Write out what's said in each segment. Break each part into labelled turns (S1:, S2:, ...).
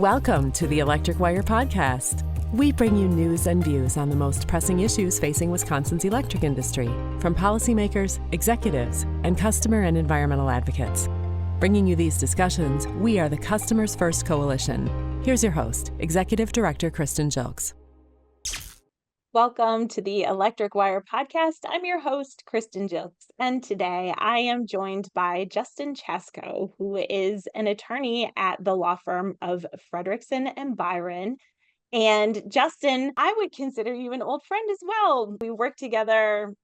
S1: Welcome to the Electric Wire Podcast. We bring you news and views on the most pressing issues facing Wisconsin's electric industry, from policymakers, executives, and customer and environmental advocates. Bringing you these discussions, we are the Customers First Coalition. Here's your host, Executive Director Kristen Jilks.
S2: Welcome to the Electric Wire Podcast. I'm your host, Kristen Jilks, and today I am joined by Justin Chasco, who is an attorney at the law firm of Fredrikson and Byron. And Justin, I would consider you an old friend as well. We worked together,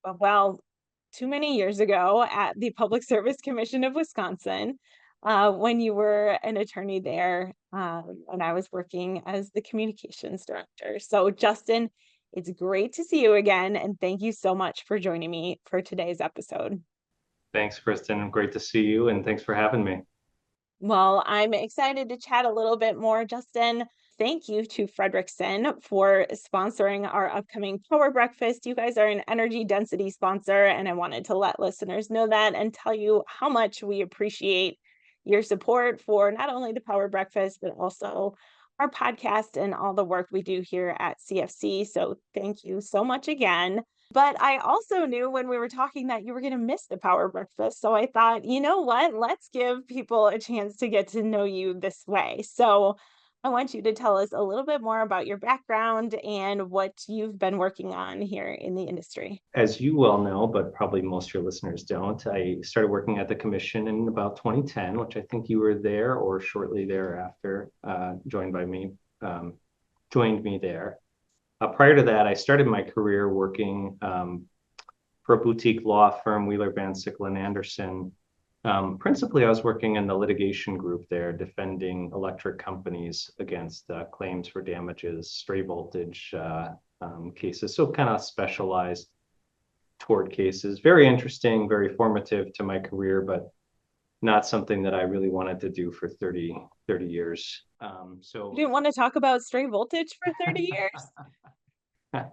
S2: too many years ago at the Public Service Commission of Wisconsin when you were an attorney there, and I was working as the communications director. So Justin, it's great to see you again, and thank you so much for joining me for today's episode.
S3: Thanks, Kristen. Great to see you, and thanks for having me.
S2: Well, I'm excited to chat a little bit more, Justin. Thank you to Fredrikson for sponsoring our upcoming Power Breakfast. You guys are an energy density sponsor, and I wanted to let listeners know that and tell you how much we appreciate your support for not only the Power Breakfast, but also our podcast and all the work we do here at CFC. So thank you so much again. But I also knew when we were talking that you were going to miss the Power Breakfast. So I thought, you know what? Let's give people a chance to get to know you this way. So I want you to tell us a little bit more about your background and what you've been working on here in the industry.
S3: As you well know, but probably most of your listeners don't, I started working at the commission in about 2010, which I think you were there or shortly thereafter, joined me there. Prior to that, I started my career working for a boutique law firm, Wheeler, Van Sickle and Anderson. Principally, I was working in the litigation group there, defending electric companies against claims for damages, stray voltage cases. So kind of specialized tort cases. Very interesting, very formative to my career, but not something that I really wanted to do for 30 years.
S2: You didn't want to talk about stray voltage for 30 years?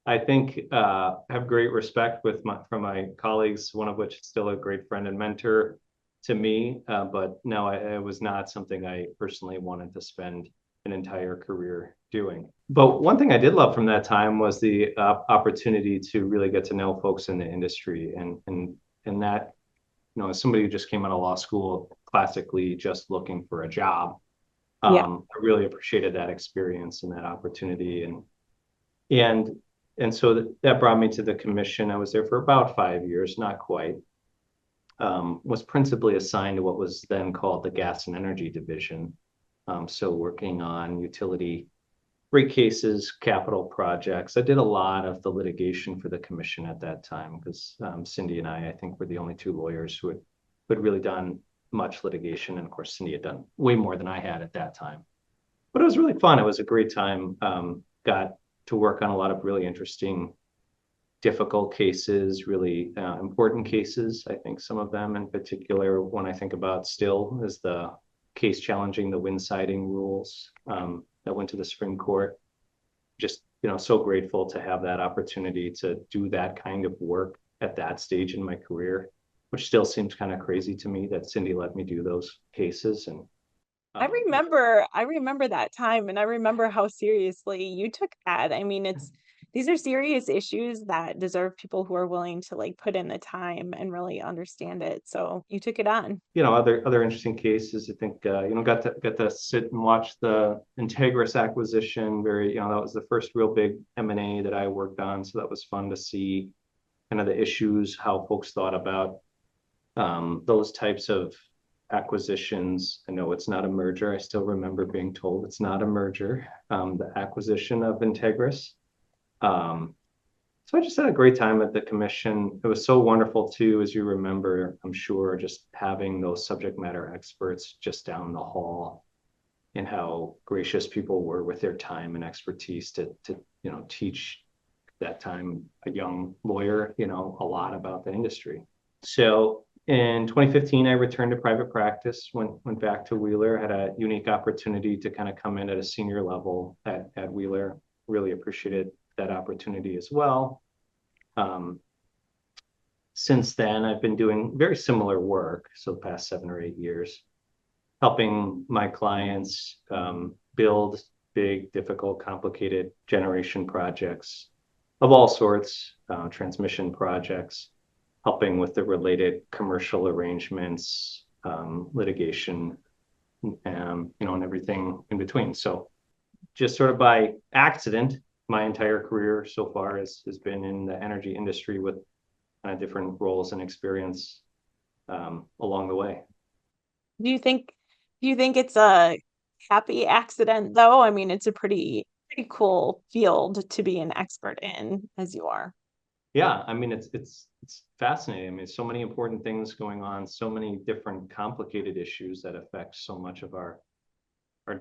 S3: I think I have great respect from my colleagues, one of which is still a great friend and mentor to me. But no, it was not something I personally wanted to spend an entire career doing. But one thing I did love from that time was the opportunity to really get to know folks in the industry, and that, as somebody who just came out of law school, classically just looking for a job, I really appreciated that experience and that opportunity, and so that brought me to the commission. I was there for about 5 years, not quite. Was principally assigned to what was then called the Gas and Energy Division. So working on utility rate cases, capital projects. I did a lot of the litigation for the commission at that time because Cindy and I think, were the only two lawyers who had really done much litigation. And of course, Cindy had done way more than I had at that time. But it was really fun. It was a great time. Got to work on a lot of really interesting, difficult cases, really important cases. I think some of them in particular, one I think about still is the case challenging the wind siding rules that went to the Supreme Court. Just, so grateful to have that opportunity to do that kind of work at that stage in my career, which still seems kind of crazy to me that Cindy let me do those cases. And
S2: I remember that time, and I remember how seriously you took that. I mean, these are serious issues that deserve people who are willing to put in the time and really understand it. So you took it on.
S3: Other interesting cases. I think got to sit and watch the Integris acquisition. That was the first real big M&A that I worked on. So that was fun to see kind of the issues, how folks thought about those types of acquisitions. I know it's not a merger. I still remember being told it's not a merger, the acquisition of Integris. So I just had a great time at the commission. It was so wonderful too, as you remember, I'm sure, just having those subject matter experts just down the hall, and how gracious people were with their time and expertise to teach that time a young lawyer, a lot about the industry. So in 2015, I returned to private practice, went back to Wheeler, had a unique opportunity to kind of come in at a senior level at Wheeler. Really appreciated that opportunity as well. Since then, I've been doing very similar work, so the past 7 or 8 years. helping my clients build big, difficult, complicated generation projects of all sorts, transmission projects, helping with the related commercial arrangements, litigation, and everything in between. So just sort of by accident, my entire career so far has been in the energy industry with different roles and experience along the way.
S2: Do you think it's a happy accident though? I mean, it's a pretty cool field to be an expert in as you are.
S3: Yeah, I mean it's fascinating. I mean, so many important things going on, so many different complicated issues that affect so much of our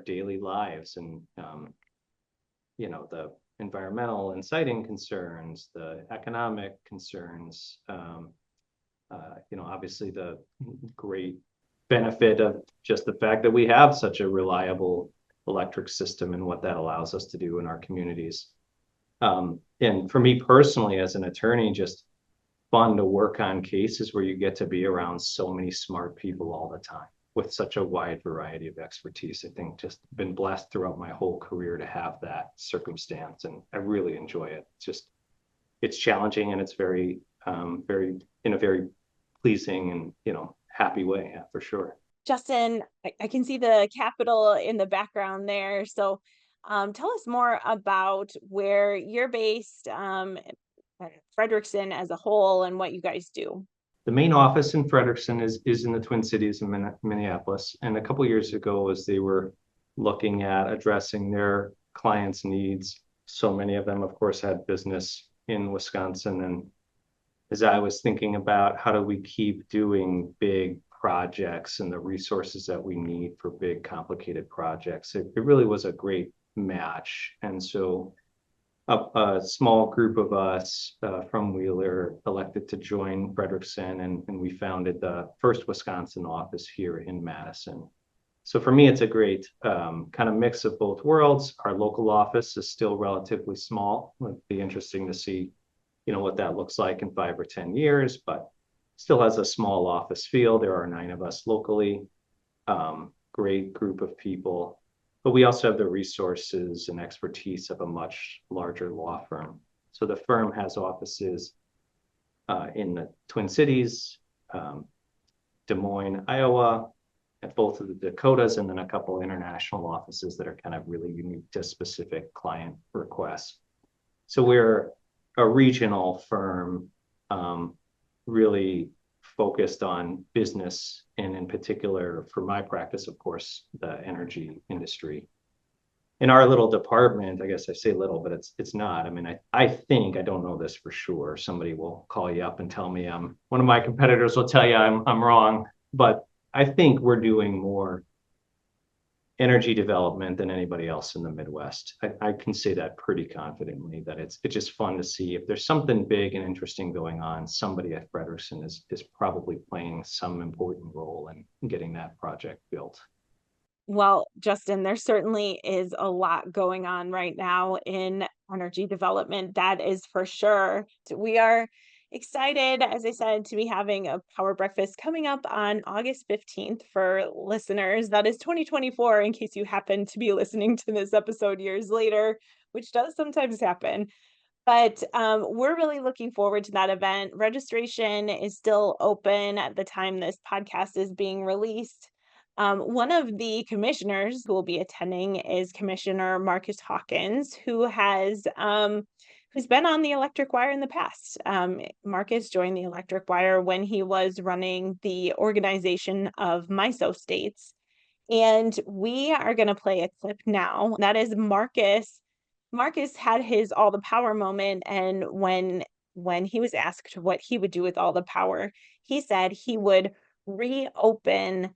S3: daily lives, and the environmental and siting concerns, the economic concerns, obviously the great benefit of just the fact that we have such a reliable electric system and what that allows us to do in our communities. And for me personally, as an attorney, just fun to work on cases where you get to be around so many smart people all the time with such a wide variety of expertise. I think just been blessed throughout my whole career to have that circumstance, and I really enjoy it. It's challenging, and it's very, very in a very pleasing and happy way, yeah, for sure.
S2: Justin, I can see the Capitol in the background there. So tell us more about where you're based, and Fredrikson as a whole, and what you guys do.
S3: The main office in Fredrikson is in the Twin Cities in Minneapolis. And a couple of years ago, as they were looking at addressing their clients' needs, so many of them, of course, had business in Wisconsin. And as I was thinking about how do we keep doing big projects and the resources that we need for big, complicated projects, it really was a great match. And so a small group of us from Wheeler elected to join Fredrikson, and we founded the first Wisconsin office here in Madison. So for me, it's a great kind of mix of both worlds. Our local office is still relatively small. It'll be interesting to see, what that looks like in 5 or 10 years, but still has a small office feel. There are 9 of us locally, great group of people. But we also have the resources and expertise of a much larger law firm. So the firm has offices in the Twin Cities, Des Moines, Iowa, at both of the Dakotas, and then a couple international offices that are kind of really unique to specific client requests. So we're a regional firm, really focused on business, and in particular for my practice, of course, the energy industry. In our little department, I guess I say little, but it's not. I mean, I think, I don't know this for sure. Somebody will call you up and tell me one of my competitors will tell you I'm wrong, but I think we're doing more energy development than anybody else in the Midwest. I can say that pretty confidently, that it's just fun to see if there's something big and interesting going on, somebody at Fredrikson is probably playing some important role in getting that project built.
S2: Well, Justin, there certainly is a lot going on right now in energy development. That is for sure. We are excited, as I said, to be having a power breakfast coming up on August 15th for listeners. That is 2024, in case you happen to be listening to this episode years later, which does sometimes happen. But we're really looking forward to that event. Registration is still open at the time this podcast is being released. One of the commissioners who will be attending is Commissioner Marcus Hawkins, who's been on the electric wire in the past. Marcus joined the electric wire when he was running the organization of MISO states. And we are going to play a clip now. That is Marcus. Marcus had his all the power moment, and when he was asked what he would do with all the power, he said he would reopen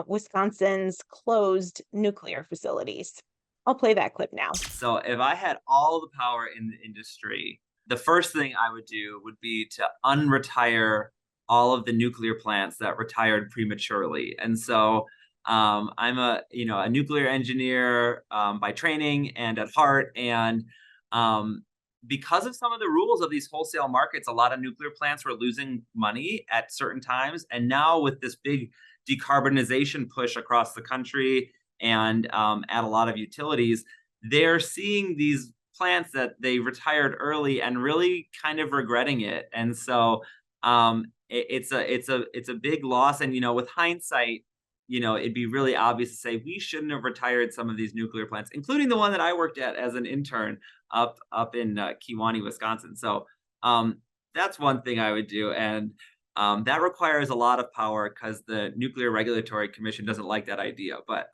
S2: Wisconsin's closed nuclear facilities. I'll play that clip now.
S4: So if I had all the power in the industry, the first thing I would do would be to unretire all of the nuclear plants that retired prematurely. And so I'm a nuclear engineer by training and at heart. And because of some of the rules of these wholesale markets, a lot of nuclear plants were losing money at certain times. And now with this big decarbonization push across the country and at a lot of utilities, they're seeing these plants that they retired early and really kind of regretting it. And so it's a big loss. And with hindsight, it'd be really obvious to say we shouldn't have retired some of these nuclear plants, including the one that I worked at as an intern up in Kewaunee, Wisconsin. So that's one thing I would do. And that requires a lot of power because the Nuclear Regulatory Commission doesn't like that idea. But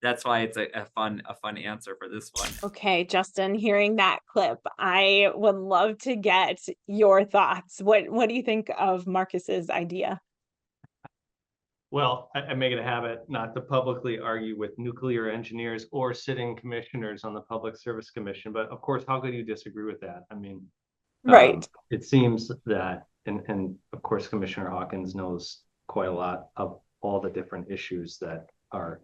S4: that's why it's a fun answer for this one.
S2: Okay, Justin, hearing that clip, I would love to get your thoughts. What do you think of Marcus's idea?
S3: Well, I make it a habit not to publicly argue with nuclear engineers or sitting commissioners on the Public Service Commission, but of course, how could you disagree with that? I mean,
S2: Right.
S3: It seems that, and of course, Commissioner Hawkins knows quite a lot of all the different issues that are,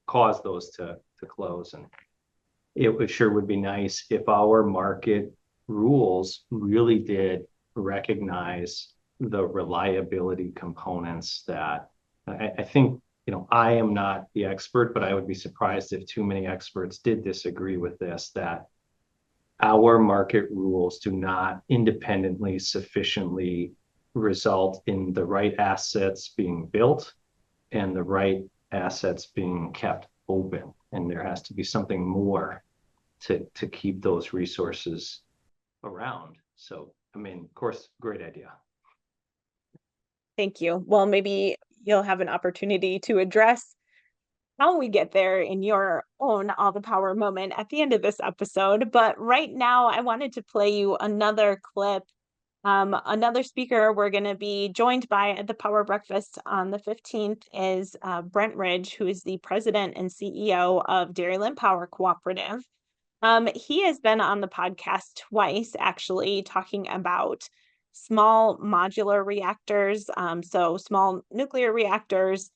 S3: cause those to close. And it sure would be nice if our market rules really did recognize the reliability components that I think, I am not the expert, but I would be surprised if too many experts did disagree with this, that our market rules do not independently sufficiently result in the right assets being built and the right assets being kept open. And there has to be something more to keep those resources around. So, of course, great idea.
S2: Thank you. Well, maybe you'll have an opportunity to address how we get there in your own All the Power moment at the end of this episode. But right now, I wanted to play you another clip. Another speaker we're going to be joined by at the Power Breakfast on the 15th is Brent Ridge, who is the president and CEO of Dairyland Power Cooperative. He has been on the podcast twice, actually, talking about small modular reactors, so small nuclear reactors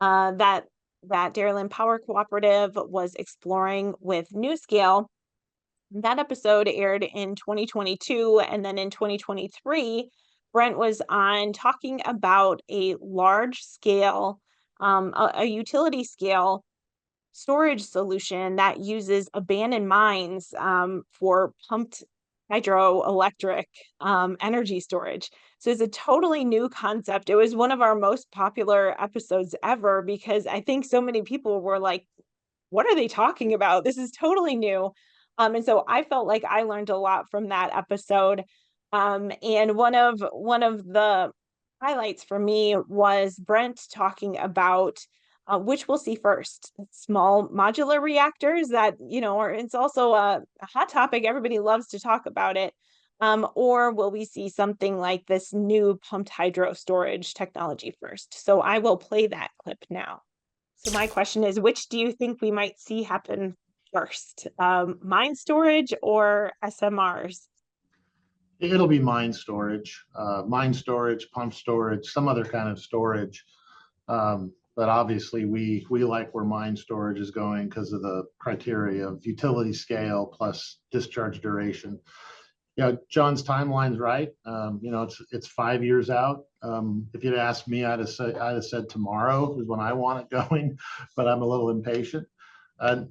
S2: that Dairyland Power Cooperative was exploring with NuScale. That episode aired in 2022, and then in 2023, Brent was on talking about a large scale, a utility scale storage solution that uses abandoned mines for pumped hydroelectric energy storage. So it's a totally new concept. It was one of our most popular episodes ever because I think so many people were like, what are they talking about? This is totally new. And so I felt like I learned a lot from that episode. And one of the highlights for me was Brent talking about which we'll see first, small modular reactors that, it's also a hot topic. Everybody loves to talk about it. Or will we see something like this new pumped hydro storage technology first? So I will play that clip now. So my question is, which do you think we might see happen first? Mine storage or SMRs?
S5: It'll be mine storage, pump storage, some other kind of storage. But obviously we like where mine storage is going because of the criteria of utility scale plus discharge duration. John's timeline's right. It's 5 years out. If you'd asked me, I'd have said tomorrow is when I want it going, but I'm a little impatient.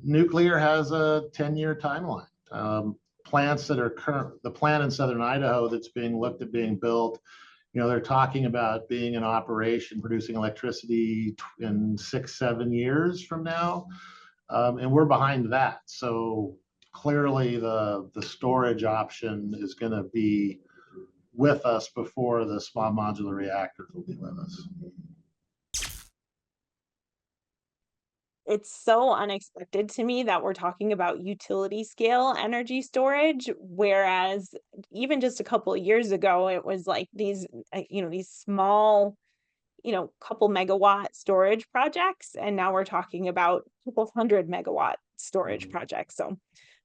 S5: Nuclear has a 10-year timeline. Plants that are the plant in southern Idaho that's being looked at being built, they're talking about being in operation, producing electricity in 6-7 years from now. And we're behind that. So clearly the storage option is going to be with us before the small modular reactors will be with us.
S2: It's so unexpected to me that we're talking about utility scale energy storage, whereas even just a couple of years ago, it was like these small, couple megawatt storage projects. And now we're talking about a couple 100-megawatt storage projects. So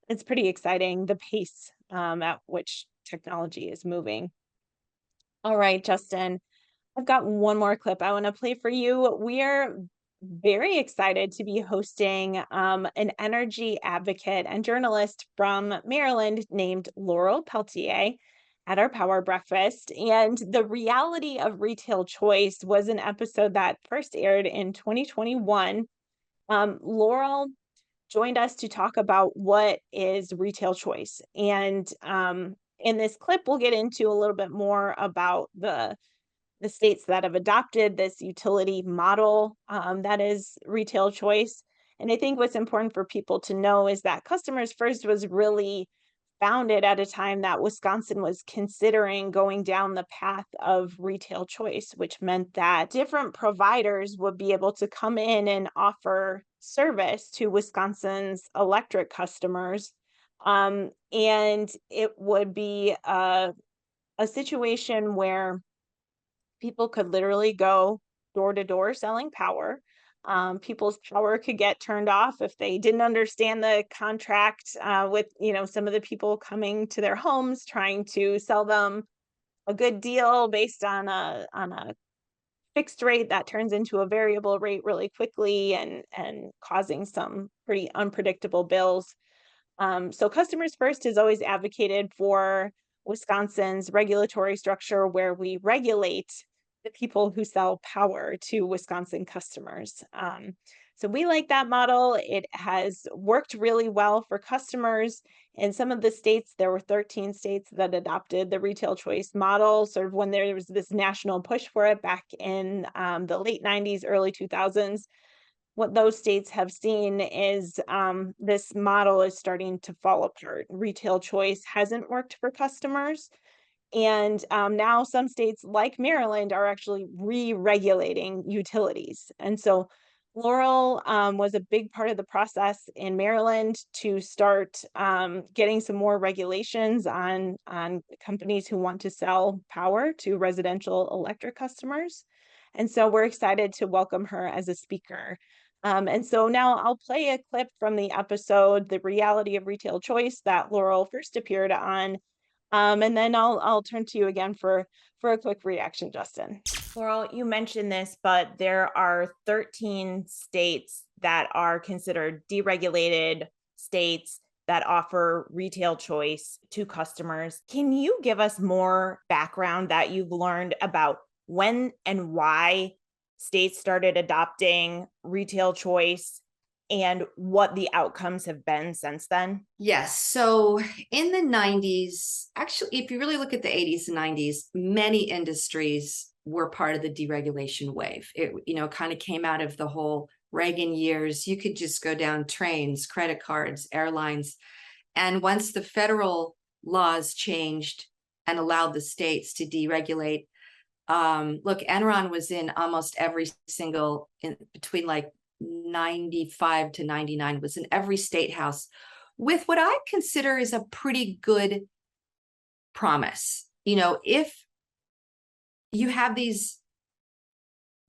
S2: it's pretty exciting, the pace at which technology is moving. All right, Justin, I've got one more clip I want to play for you. We're very excited to be hosting an energy advocate and journalist from Maryland named Laurel Peltier. at our Power Breakfast. And the reality of retail choice was an episode that first aired in 2021. Laurel joined us to talk about what is retail choice. And in this clip, we'll get into a little bit more about the states that have adopted this utility model that is retail choice. And I think what's important for people to know is that Customers First was really founded at a time that Wisconsin was considering going down the path of retail choice, which meant that different providers would be able to come in and offer service to Wisconsin's electric customers. And it would be a situation where people could literally go door to door selling power. People's power could get turned off if they didn't understand the contract with, some of the people coming to their homes trying to sell them a good deal based on a fixed rate that turns into a variable rate really quickly and causing some pretty unpredictable bills. So Customers First has always advocated for Wisconsin's regulatory structure where we regulate the people who sell power to Wisconsin customers. So we like that model. It has worked really well for customers. In some of the states, there were 13 states that adopted the retail choice model, sort of when there was this national push for it back in the late 90s, early 2000s. What those states have seen is this model is starting to fall apart. Retail choice hasn't worked for customers. And now some states like Maryland are actually re-regulating utilities. And so Laurel was a big part of the process in Maryland to start getting some more regulations on companies who want to sell power to residential electric customers. And so we're excited to welcome her as a speaker. And so now I'll play a clip from the episode, The Reality of Retail Choice, that Laurel first appeared on. And then I'll turn to you again for a quick reaction, Justin. Laurel, you mentioned this, but there are 13 states that are considered deregulated states that offer retail choice to customers. Can you give us more background that you've learned about when and why states started adopting retail choice and what the outcomes have been since then?
S6: Yes. So in the 90s, actually, if you really look at the 80s and 90s, many industries were part of the deregulation wave. It, kind of came out of the whole Reagan years. You could just go down trains, credit cards, airlines. And once the federal laws changed and allowed the states to deregulate, look, Enron was in almost every single, between like 95 to 99, was in every state house with what I consider is a pretty good promise. If you have these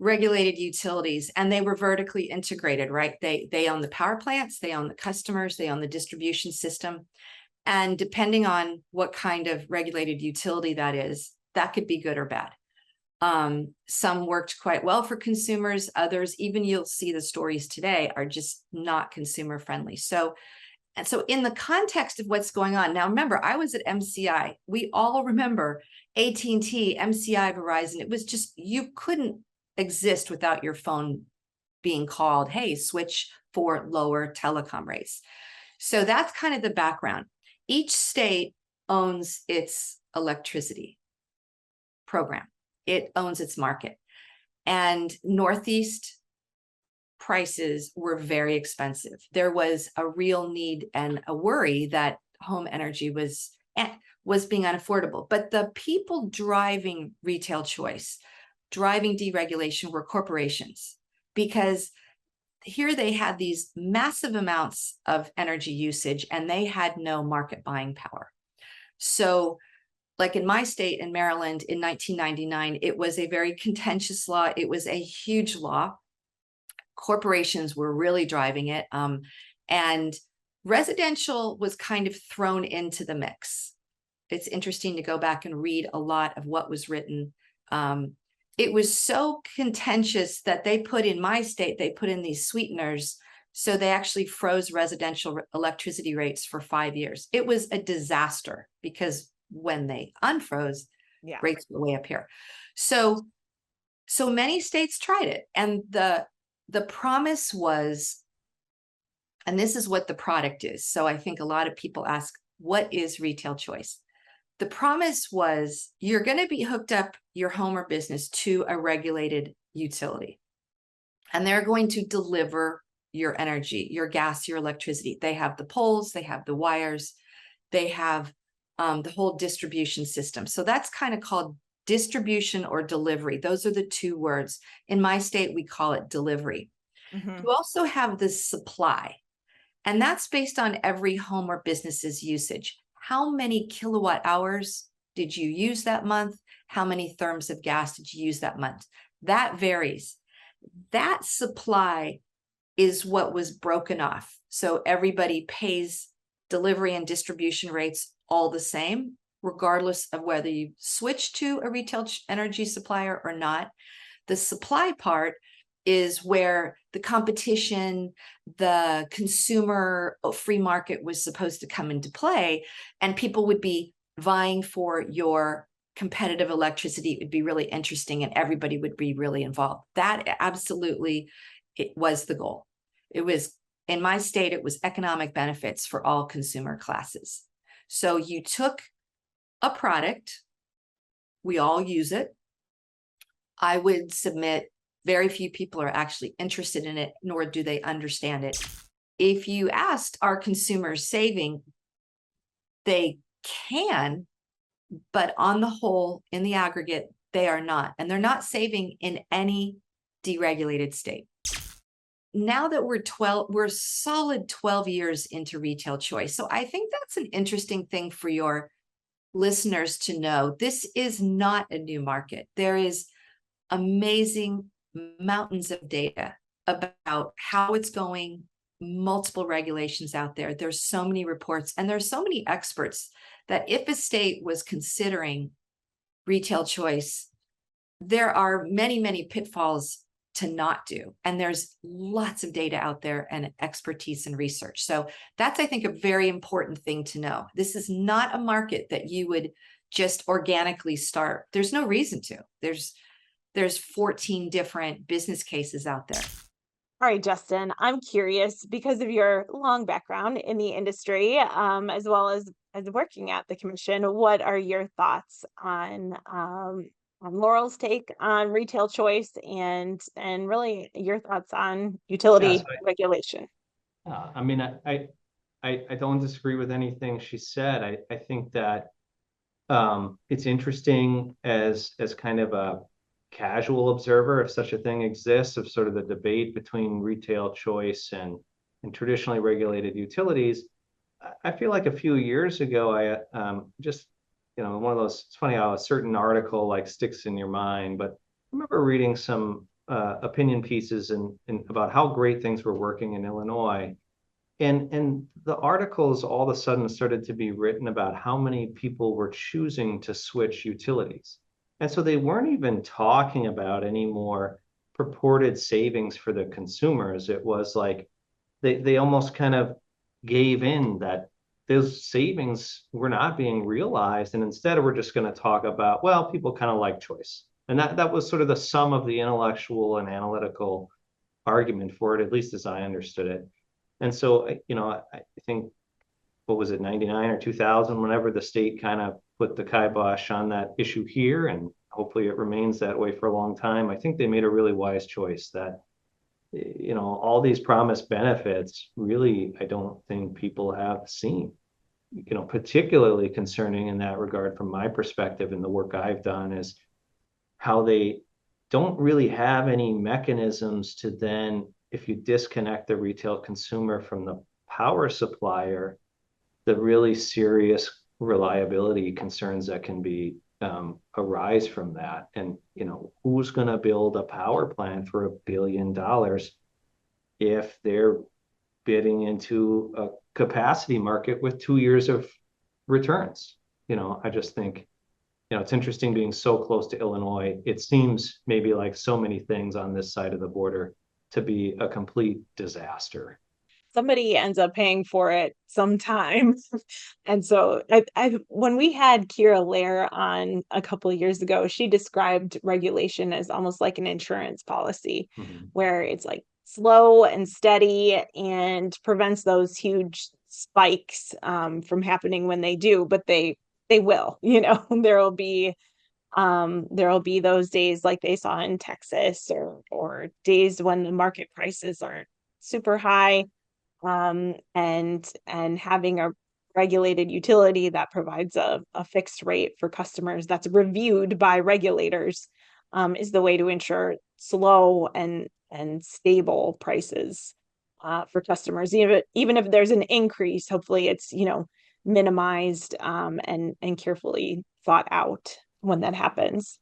S6: regulated utilities and they were vertically integrated, right? They own the power plants, they own the customers, they own the distribution system. And depending on what kind of regulated utility that is, that could be good or bad. Some worked quite well for consumers. Others, even you'll see the stories today, are just not consumer friendly. So in the context of what's going on now, remember, I was at MCI. We all remember AT&T, MCI, Verizon. It was just, you couldn't exist without your phone being called, hey, switch for lower telecom rates. So that's kind of the background. Each state owns its electricity program. It owns its market. And Northeast prices were very expensive. There was a real need and a worry that home energy was being unaffordable. But the people driving retail choice, driving deregulation, were corporations, because here they had these massive amounts of energy usage and they had no market buying power. So like in my state, in Maryland, in 1999, it was a very contentious law. It was a huge law. Corporations were really driving it. And residential was kind of thrown into the mix. It's interesting to go back and read a lot of what was written. It was so contentious that they put in my state, they put in these sweeteners. So they actually froze residential electricity rates for 5 years. It was a disaster because when they unfroze,
S2: Yeah.
S6: rates were way up here. So many states tried it. And the promise was, and this is what the product is. So I think a lot of people ask, what is retail choice? The promise was you're going to be hooked up your home or business to a regulated utility, and they're going to deliver your energy, your gas, your electricity. They have the poles, they have the wires, they have the whole distribution system. So that's kind of called distribution or delivery. Those are the two words. In my state, we call it delivery. You also have the supply, and that's based on every home or business's usage. How many kilowatt hours did you use that month? How many therms of gas did you use that month? That varies. That supply is what was broken off. So everybody pays delivery and distribution rates all the same, regardless of whether you switch to a retail energy supplier or not. The supply part is where the competition, the consumer free market was supposed to come into play, and people would be vying for your competitive electricity. It would be really interesting, and everybody would be really involved. That absolutely, it was the goal. It was, in my state, it was economic benefits for all consumer classes. So you took a product, we all use it. I would submit very few people are actually interested in it, nor do they understand it. If you asked, are consumers saving? They can, but on the whole, in the aggregate, they are not. And they're not saving in any deregulated state. Now that we're solid 12 years into retail choice. So I think that's an interesting thing for your listeners to know. This is not a new market. There is amazing mountains of data about how it's going, multiple regulations out there. There's so many reports, and there's so many experts that if a state was considering retail choice, there are many, many pitfalls to not do. And there's lots of data out there and expertise and research. So that's, I think, a very important thing to know. This is not a market that you would just organically start. There's no reason to. There's 14 different business cases out there.
S2: All right, Justin, I'm curious because of your long background in the industry, as well as working at the commission. What are your thoughts on Laurel's take on retail choice, and really your thoughts on utility regulation?
S3: I mean, I don't disagree with anything she said. I think that it's interesting as kind of a casual observer, if such a thing exists, of sort of the debate between retail choice and traditionally regulated utilities. I feel like a few years ago, I just, one of those, it's funny how a certain article like sticks in your mind, but I remember reading some opinion pieces and about how great things were working in Illinois. And the articles all of a sudden started to be written about how many people were choosing to switch utilities. And so they weren't even talking about any more purported savings for the consumers. It was like they almost kind of gave in that those savings were not being realized. And instead, we're just going to talk about, well, people kind of like choice. And that was sort of the sum of the intellectual and analytical argument for it, at least as I understood it. And so, I think, what was it, 99 or 2000, whenever the state kind of put the kibosh on that issue here, and hopefully it remains that way for a long time. I think they made a really wise choice that, all these promised benefits, really, I don't think people have seen, particularly concerning in that regard from my perspective and the work I've done is how they don't really have any mechanisms to then, if you disconnect the retail consumer from the power supplier, the really serious reliability concerns that can be arise from that. And who's going to build a power plant for $1 billion if they're bidding into a capacity market with 2 years of returns? I just think it's interesting being so close to Illinois. It seems maybe like so many things on this side of the border to be a complete disaster.
S2: somebody ends up paying for it sometime. And so when we had Kira Lair on a couple of years ago, she described regulation as almost like an insurance policy, where it's like slow and steady and prevents those huge spikes from happening when they do, but they will, there'll be those days like they saw in Texas, or days when the market prices aren't super high. And having a regulated utility that provides a fixed rate for customers that's reviewed by regulators is the way to ensure slow and stable prices for customers. Even if there's an increase, hopefully it's minimized and carefully thought out when that happens.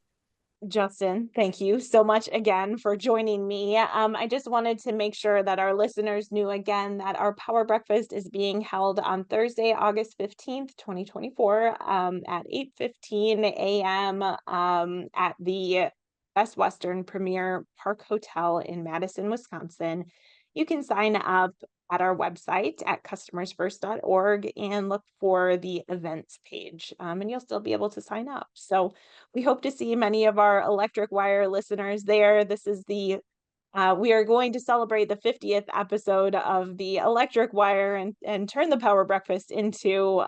S2: Justin, thank you so much again for joining me. I just wanted to make sure that our listeners knew again that our Power Breakfast is being held on Thursday, August 15th, 2024, at 8:15 a.m. At the Best Western Premier Park Hotel in Madison, Wisconsin. You can sign up at our website at customersfirst.org and look for the events page, and you'll still be able to sign up. So we hope to see many of our Electric Wire listeners there. This is we are going to celebrate the 50th episode of the Electric Wire and turn the Power Breakfast into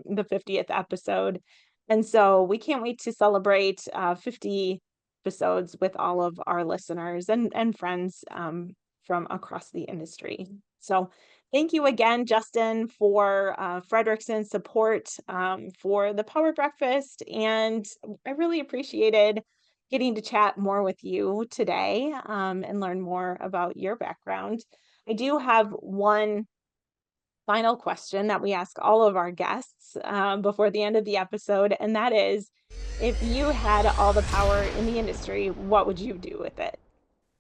S2: the 50th episode. And so we can't wait to celebrate 50 episodes with all of our listeners and friends from across the industry. So thank you again, Justin, for Fredrikson's support for the Power Breakfast. And I really appreciated getting to chat more with you today and learn more about your background. I do have one final question that we ask all of our guests before the end of the episode, and that is, if you had all the power in the industry, what would you do with it?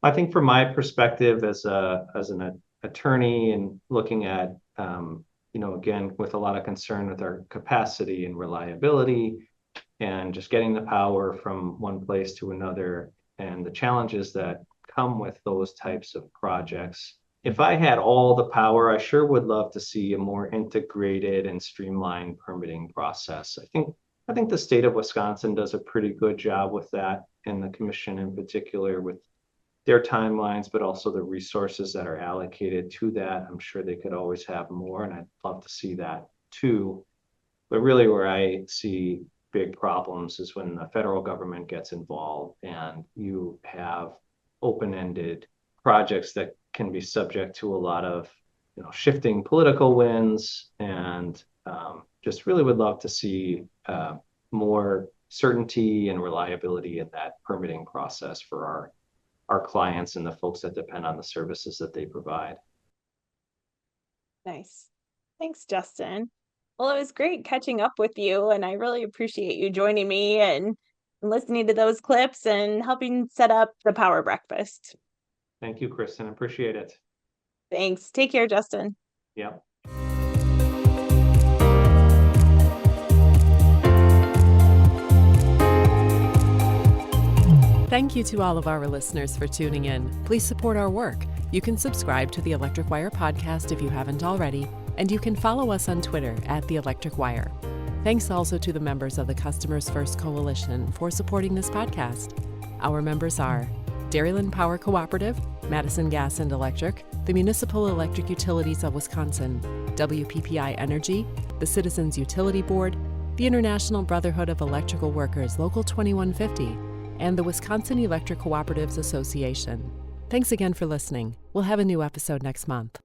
S3: I think from my perspective as an attorney and looking at, again, with a lot of concern with our capacity and reliability and just getting the power from one place to another and the challenges that come with those types of projects. If I had all the power, I sure would love to see a more integrated and streamlined permitting process. I think the state of Wisconsin does a pretty good job with that, and the commission in particular with their timelines, but also the resources that are allocated to that. I'm sure they could always have more, and I'd love to see that too. But really where I see big problems is when the federal government gets involved and you have open-ended projects that can be subject to a lot of shifting political winds, and just really would love to see more certainty and reliability in that permitting process for our clients and the folks that depend on the services that they provide.
S2: Nice. Thanks, Justin. Well, it was great catching up with you, and I really appreciate you joining me and listening to those clips and helping set up the Power Breakfast.
S3: Thank you, Kristen. Appreciate it.
S2: Thanks. Take care, Justin.
S3: Yep.
S1: Thank you to all of our listeners for tuning in. Please support our work. You can subscribe to the Electric Wire podcast if you haven't already, and you can follow us on Twitter at The Electric Wire. Thanks also to the members of the Customers First Coalition for supporting this podcast. Our members are Dairyland Power Cooperative, Madison Gas and Electric, the Municipal Electric Utilities of Wisconsin, WPPI Energy, the Citizens Utility Board, the International Brotherhood of Electrical Workers Local 2150, and the Wisconsin Electric Cooperatives Association. Thanks again for listening. We'll have a new episode next month.